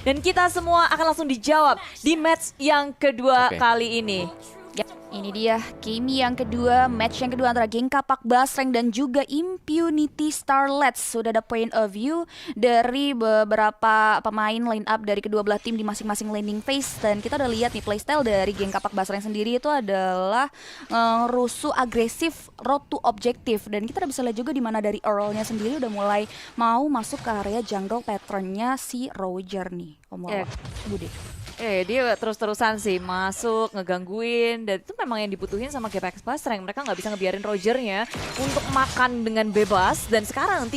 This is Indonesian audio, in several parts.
dan kita semua akan langsung dijawab di match yang kedua kali ini. Yap, ini dia game yang kedua, match yang kedua antara Geng Kapak Basreng dan juga Impunity Starlets. Sudah ada point of view dari beberapa pemain line up dari kedua belah tim di masing-masing landing phase. Dan kita udah lihat nih playstyle dari Geng Kapak Basreng sendiri itu adalah rusuh agresif road to objective. Dan kita udah bisa lihat juga di mana dari Earl-nya sendiri udah mulai mau masuk ke area jungle pattern-nya si Roger nih. Budi. Dia terus-terusan sih masuk, ngegangguin, dan itu memang yang dibutuhin sama GPX Basreng. Mereka nggak bisa ngebiarin Rogernya untuk makan dengan bebas. Dan sekarang 4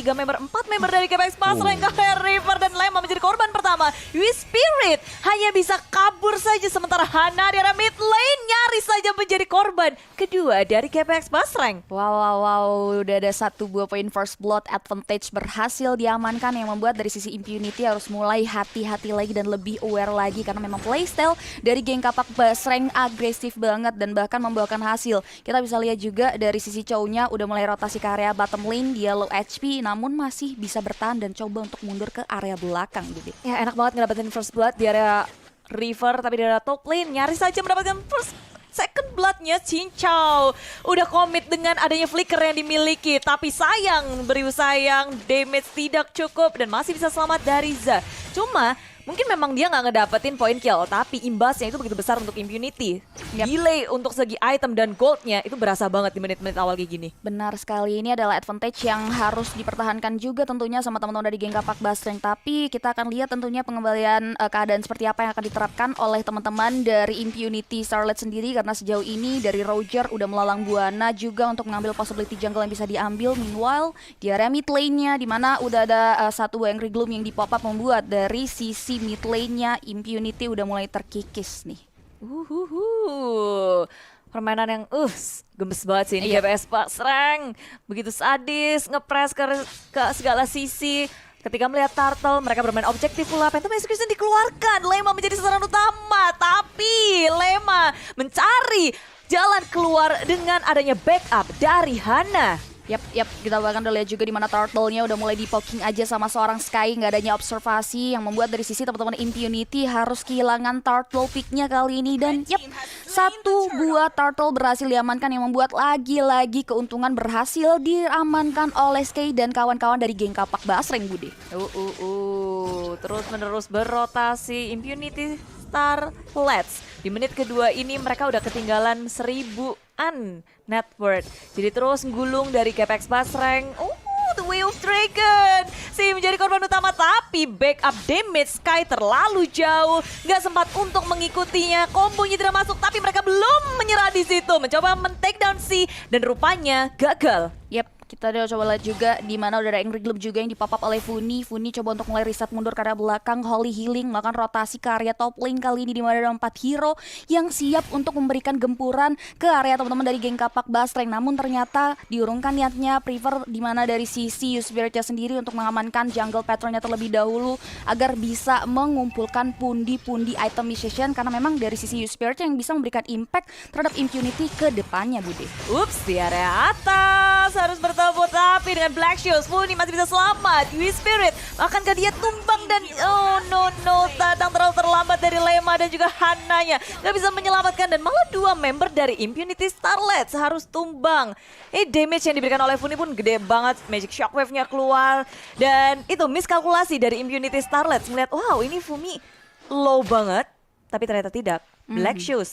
member dari GPX Basreng, kayak River dan Lema menjadi korban pertama. Spirit hanya bisa kabur saja, sementara Hana di arah mid lane nyaris saja menjadi korban kedua dari GPX Basreng. Wow, udah ada 1 buah poin first blood advantage berhasil diamankan yang membuat dari sisi Impunity harus mulai hati-hati lagi dan lebih aware lagi karena memang playstyle dari Geng Kapak Basreng agresif banget dan bahkan membawakan hasil. Kita bisa lihat juga dari sisi cownya udah mulai rotasi ke area bottom lane, dia low HP namun masih bisa bertahan dan coba untuk mundur ke area belakang gitu. Ya enak banget ngedapetin first blood di area River, tapi di area top lane nyaris saja mendapatkan second bloodnya. Cincau udah komit dengan adanya flicker yang dimiliki, tapi sayang damage tidak cukup dan masih bisa selamat dari Za. Cuma mungkin memang dia nggak ngedapetin point kill, tapi imbasnya itu begitu besar untuk Impunity. Delay untuk segi item dan goldnya itu berasa banget di menit-menit awal kayak gini. Benar sekali, ini adalah advantage yang harus dipertahankan juga tentunya sama teman-teman dari Geng Kapak Basreng. Tapi kita akan lihat tentunya pengembalian keadaan seperti apa yang akan diterapkan oleh teman-teman dari Impunity Starlet sendiri. Karena sejauh ini dari Roger udah melalang buana juga untuk mengambil possibility jungle yang bisa diambil. Meanwhile di area mid lane-nya dimana udah ada satu Angry Gloom yang di pop up membuat dari sisi mid lane-nya Impunity udah mulai terkikis nih. Permainan yang gemes banget sih ini GPX Basreng. Begitu sadis, ngepres ke segala sisi. Ketika melihat Turtle, mereka bermain objektif pula. Phantom Execution dikeluarkan, Lema menjadi sasaran utama. Tapi Lema mencari jalan keluar dengan adanya backup dari Hana. Yap, kita bahkan udah lihat juga di mana Turtle-nya udah mulai di-poking aja sama seorang Sky, nggak adanya observasi yang membuat dari sisi teman-teman Impunity harus kehilangan Turtle pick-nya kali ini. Dan 1 buah Turtle berhasil diamankan yang membuat lagi-lagi keuntungan berhasil diamankan oleh Sky dan kawan-kawan dari Geng Kapak Basreng, Budi. Terus-menerus berotasi Impunity Starlets. Di menit kedua ini mereka udah ketinggalan 1000-an net worth. Jadi terus gulung dari GPX Basreng. The Way of Dragon sih menjadi korban utama, tapi backup damage Sky terlalu jauh, nggak sempat untuk mengikutinya. Kombonya tidak masuk, tapi mereka belum menyerah di situ, mencoba men-take down C dan rupanya gagal. Kita udah coba lihat juga di mana udah ada Angry Gloom juga yang dipop up oleh Funi. Funi coba untuk mulai reset mundur ke area belakang. Holy Healing melakukan rotasi ke area top lane kali ini di mana ada 4 hero yang siap untuk memberikan gempuran ke area teman-teman dari Geng Kapak Basreng. Namun ternyata diurungkan niatnya Prefer di mana dari sisi Spiritnya sendiri untuk mengamankan jungle patternnya terlebih dahulu agar bisa mengumpulkan pundi-pundi itemization karena memang dari sisi Spirit yang bisa memberikan impact terhadap Impunity ke depannya, Budi. Di area atas harus bertemu, tapi dengan Black Shoes Funi masih bisa selamat. Spirit akankah dia tumbang dan datang terlalu terlambat dari Lema dan juga Hananya, nggak bisa menyelamatkan dan malah 2 member dari Impunity Starlets harus tumbang. Damage yang diberikan oleh Funi pun gede banget, Magic Shockwave-nya keluar dan itu miskalkulasi dari Impunity Starlets melihat wow ini Fumi low banget, tapi ternyata tidak. Black Shoes,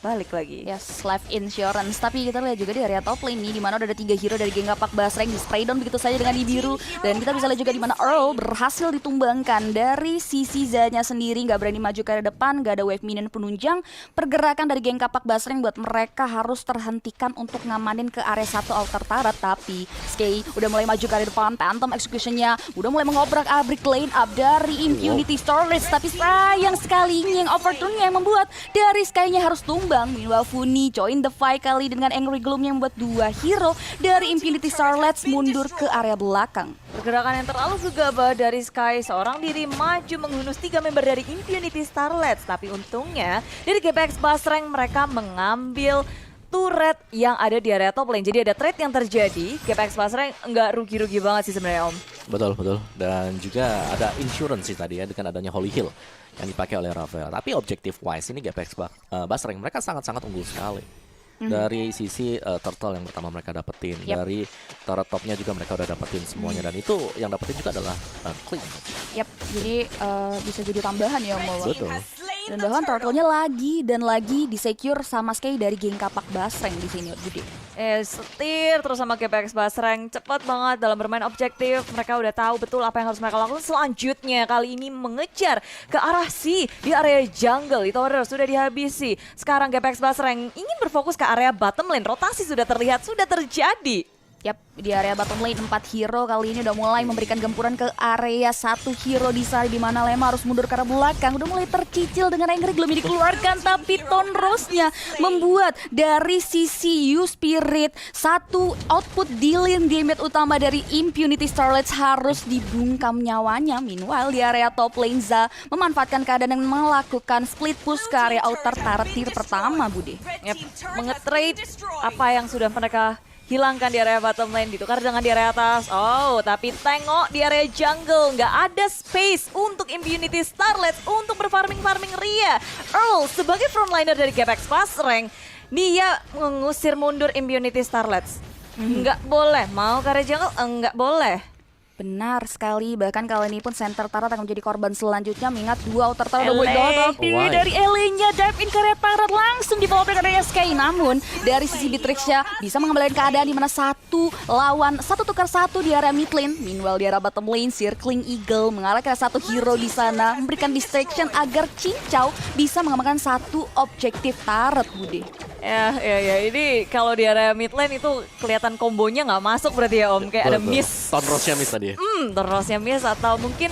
balik lagi. Yes, life insurance. Tapi kita lihat juga di area top lane nih, di mana udah ada 3 hero dari Geng Kapak Basreng di spray down begitu saja dengan di biru. Dan kita bisa lihat juga di mana Earl berhasil ditumbangkan dari sisi Zanya sendiri, nggak berani maju ke area depan, nggak ada wave minion penunjang. Pergerakan dari Geng Kapak Basreng buat mereka harus terhentikan untuk ngamanin ke area 1 altar turret. Tapi Sky udah mulai maju ke area depan, Phantom Execution-nya udah mulai mengobrak-abrik lane up dari Impunity Starlets. Tapi sayang sekali ini yang opportunity yang membuat dari Sky-nya harus tumbang. Meanwhile Funi join the fight kali dengan Angry Gloom yang membuat 2 hero dari Impunity Starlets mundur ke area belakang. Pergerakan yang terlalu gegabah dari Sky, seorang diri maju menghunus 3 member dari Impunity Starlets. Tapi untungnya dari GPX Basreng mereka mengambil turret yang ada di area top lane. Jadi ada trade yang terjadi, GPX Basreng nggak rugi-rugi banget sih sebenarnya Om. Betul, betul. Dan juga ada insurance sih tadi ya dengan adanya Holy Hill yang dipakai oleh Rafael. Tapi objective wise ini GPX Basreng mereka sangat-sangat unggul sekali. Dari sisi turtle yang pertama mereka dapetin, dari turret topnya juga mereka udah dapetin semuanya, dan itu yang dapetin juga adalah clean. Yap, jadi bisa jadi tambahan ya Om Wawa. Betul. Dan bahkan turtle-nya lagi dan lagi di-secure sama Sky dari geng kapak Basreng di sini, Budi. Setir terus sama GPX Basreng, cepat banget dalam bermain objektif. Mereka udah tahu betul apa yang harus mereka lakukan selanjutnya. Kali ini mengejar ke arah C di area jungle. Itu order sudah dihabisi. Sekarang GPX Basreng ingin berfokus ke area bottom lane. Rotasi sudah terlihat, sudah terjadi. Yap, di area bottom lane 4 hero kali ini udah mulai memberikan gempuran ke area 1 hero di sana, di mana Lema harus mundur ke arah belakang. Udah mulai tercicil dengan Angry belum dikeluarkan, tapi Tonrosnya membuat dari sisi U-Spirit satu output dealing damage utama dari Impunity Starlets harus dibungkam nyawanya. Meanwhile di area top lane Za memanfaatkan keadaan yang melakukan split push ke area outer turret tier pertama, Budi. Yap, mengetrade apa yang sudah mereka hilangkan di area bottom lane, ditukar dengan di area atas. Oh, tapi tengok di area jungle nggak ada space untuk Impunity Starlets untuk berfarming-farming Ria. Earl sebagai frontliner dari GPX Basreng, dia mengusir mundur Impunity Starlets. Nggak boleh, mau ke area jungle nggak boleh. Benar sekali, bahkan kali ini pun center turret akan menjadi korban selanjutnya, mengingat dua outer turret udah mulai Oh, why? dari LA-nya dive in ke area turret langsung di bawah area Sky. Namun dari sisi Beatrix-nya bisa mengembalikan keadaan di mana 1 lawan 1 tukar 1 di area mid lane. Meanwhile di area bottom lane, Circling Eagle mengarah ke 1 hero di sana, memberikan distraction agar Cincau bisa mengembangkan 1 objektif turret, Budi. Ya, ini kalau di area mid lane itu kelihatan kombonya nggak masuk berarti ya Om, kayak ada Betul. miss. Tonrosnya miss tadi. Terusnya miss atau mungkin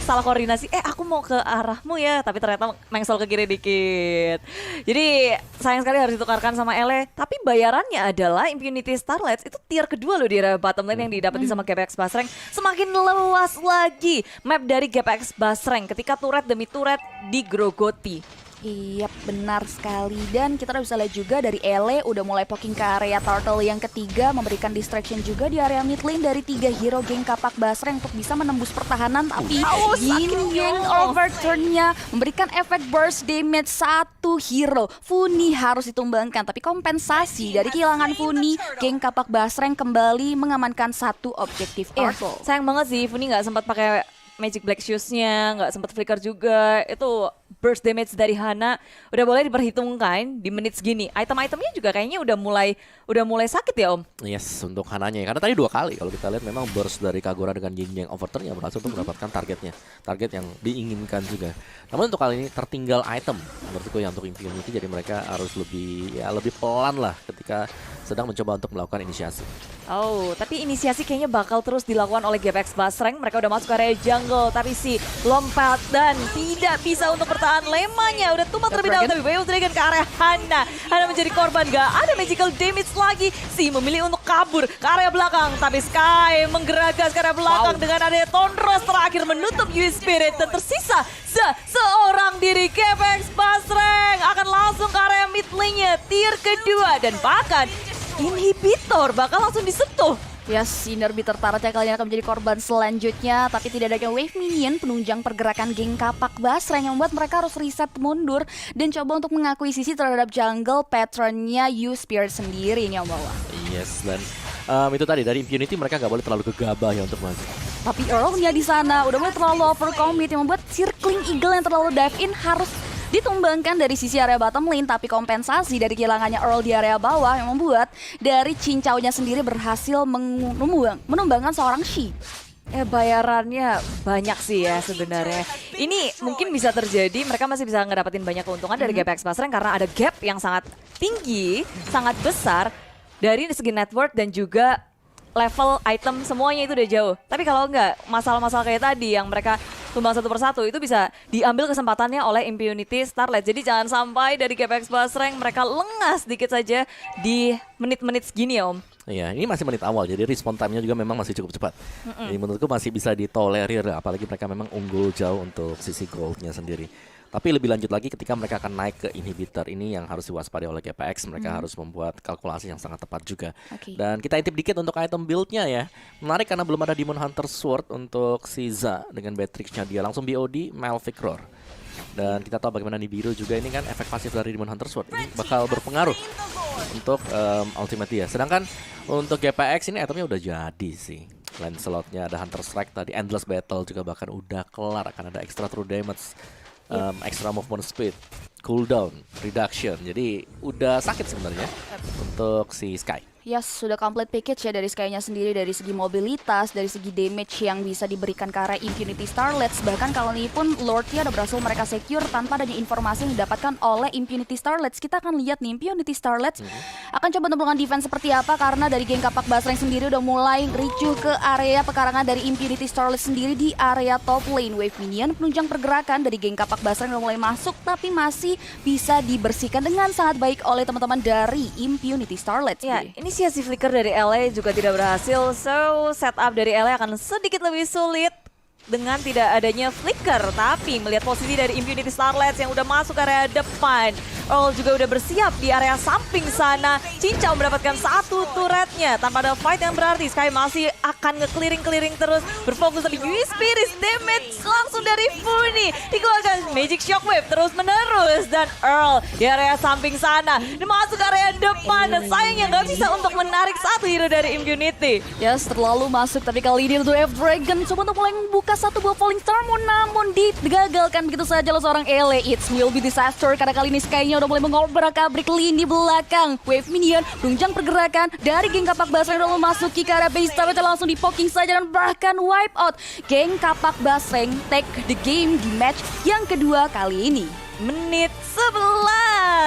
salah koordinasi. Aku mau ke arahmu ya, tapi ternyata mengsel ke kiri dikit. Jadi sayang sekali harus ditukarkan sama Ele. Tapi bayarannya adalah Impunity Starlets itu tier kedua loh di area bottom lane yang didapetin sama GPX Basreng. Semakin luas lagi map dari GPX Basreng ketika turret demi turret digrogoti. Iya benar sekali, dan kita udah bisa lihat juga dari Ele udah mulai poking ke area turtle yang ketiga, memberikan distraction juga di area mid lane dari 3 hero geng kapak Basreng untuk bisa menembus pertahanan. Tapi Yin Yang overturn-nya memberikan efek burst damage 1 hero. Funi harus ditumbangkan, tapi kompensasi dari kehilangan Funi, geng kapak Basreng kembali mengamankan 1 objektif turtle. Sayang banget sih Funi nggak sempat pakai Magic Black Shoes-nya, nggak sempat flicker juga. Itu burst damage dari Hana udah boleh diperhitungkan di menit segini. Item-itemnya juga kayaknya udah mulai sakit ya Om. Yes, untuk Hananya ya. Karena tadi 2 kali kalau kita lihat memang burst dari Kagura dengan Yin Yang overturn yang berhasil untuk mendapatkan targetnya. Target yang diinginkan juga. Namun untuk kali ini tertinggal item menurutku yang untuk Infinity, jadi mereka harus lebih pelan lah ketika sedang mencoba untuk melakukan inisiasi. Oh, tapi inisiasi kayaknya bakal terus dilakukan oleh GPX Basreng. Mereka udah masuk ke area jungle, tapi si lompat dan tidak bisa untuk bertahan. Lemanya udah tumbang terlebih dahulu, tapi Wave Dragon ke area Hana. Hana menjadi korban, gak ada magical damage lagi. Si memilih untuk kabur ke area belakang, tapi Sky menggeragas ke area belakang dengan adanya Tonros terakhir menutup U-Spirit. Dan tersisa seorang diri GPX Basreng akan langsung ke area mid lane-nya, tier kedua. Dan bahkan inhibitor bakal langsung disentuh. Yes, Innerbeater turretnya kali ini akan menjadi korban selanjutnya, tapi tidak ada wave minion penunjang pergerakan geng kapak Basreng yang membuat mereka harus reset mundur dan coba untuk mengakuisisi terhadap jungle patternnya U-Spirit sendiri nih Om Bawa. Yes, dan itu tadi dari Impunity mereka nggak boleh terlalu gegabah ya untuk maju. Tapi Earl-nya di sana udah mulai terlalu overcommit yang membuat Circling Eagle yang terlalu dive in harus ditumbangkan dari sisi area bottom lane, tapi kompensasi dari kehilangannya Earl di area bawah yang membuat dari Cincau-nya sendiri berhasil menumbangkan seorang Shi. Bayarannya banyak sih ya sebenarnya. Ini mungkin bisa terjadi, mereka masih bisa ngedapetin banyak keuntungan dari GPX Basreng karena ada gap yang sangat tinggi, sangat besar dari segi network dan juga level item semuanya itu udah jauh. Tapi kalau enggak, masalah-masalah kayak tadi yang mereka tumbang satu persatu itu bisa diambil kesempatannya oleh Impunity Starlet. Jadi jangan sampai dari GPX Basreng mereka lengah sedikit saja di menit-menit segini ya Om. Iya, ini masih menit awal, jadi respon time-nya juga memang masih cukup cepat. Jadi menurutku masih bisa ditolerir, apalagi mereka memang unggul jauh untuk sisi gold-nya sendiri. Tapi lebih lanjut lagi ketika mereka akan naik ke inhibitor, ini yang harus diwaspadai oleh GPX. Mereka harus membuat kalkulasi yang sangat tepat juga. Dan kita intip dikit untuk item build-nya ya. Menarik karena belum ada Demon Hunter Sword untuk si Za dengan Beatrix-nya dia. Langsung BOD, Malphite Roar. Dan kita tahu bagaimana Nibiru juga ini kan efek pasif dari Demon Hunter Sword. Ini bakal berpengaruh untuk ultimate dia. Sedangkan untuk GPX ini itemnya udah jadi sih. Lancelot-nya ada Hunter Strike tadi, Endless Battle juga bahkan udah kelar. Akan ada extra true damage, extra movement speed, cooldown, reduction. Jadi udah sakit sebenarnya untuk si Sky. Yes, sudah complete package ya dari Sky-nya sendiri, dari segi mobilitas, dari segi damage yang bisa diberikan ke arah Impunity Starlets. Bahkan kali ini pun Lord-nya udah berhasil mereka secure tanpa adanya informasi yang didapatkan oleh Impunity Starlets. Kita akan lihat nih Impunity Starlets akan coba untuk melakukan defense seperti apa, karena dari geng kapak Basreng sendiri udah mulai ricuh ke area pekarangan dari Impunity Starlets sendiri di area top lane. Wave minion penunjang pergerakan dari geng kapak Basreng udah mulai masuk, tapi masih bisa dibersihkan dengan sangat baik oleh teman-teman dari Impunity Starlets. Ya, ini si flicker dari LA juga tidak berhasil, so setup dari LA akan sedikit lebih sulit dengan tidak adanya flicker. Tapi melihat posisi dari Impunity Starlets yang udah masuk ke area depan, Earl juga udah bersiap di area samping sana. Cincau mendapatkan satu turretnya tanpa ada fight yang berarti. Sky masih akan nge-clearing terus, berfokus tapi Yui Spirit damage langsung dari Funi dikeluarkan Magic Shockwave terus menerus, dan Earl di area samping sana dia masuk ke area depan dan sayangnya nggak bisa untuk menarik satu hero dari Impunity. Yes, terlalu masuk, tapi kali ini Wave Dragon coba untuk mulai membuka satu buah Falling Star, namun digagalkan begitu saja oleh seorang LA. It will be disaster karena kali ini Sky-nya udah mulai mengobrak-abrik lini belakang. Wave minion penunjang pergerakan dari geng kapak Basreng udah memasuki ke arah base tower, langsung di-poking saja dan bahkan wipe out. Geng kapak Basreng take the game di match yang kedua kali ini. Menit 11.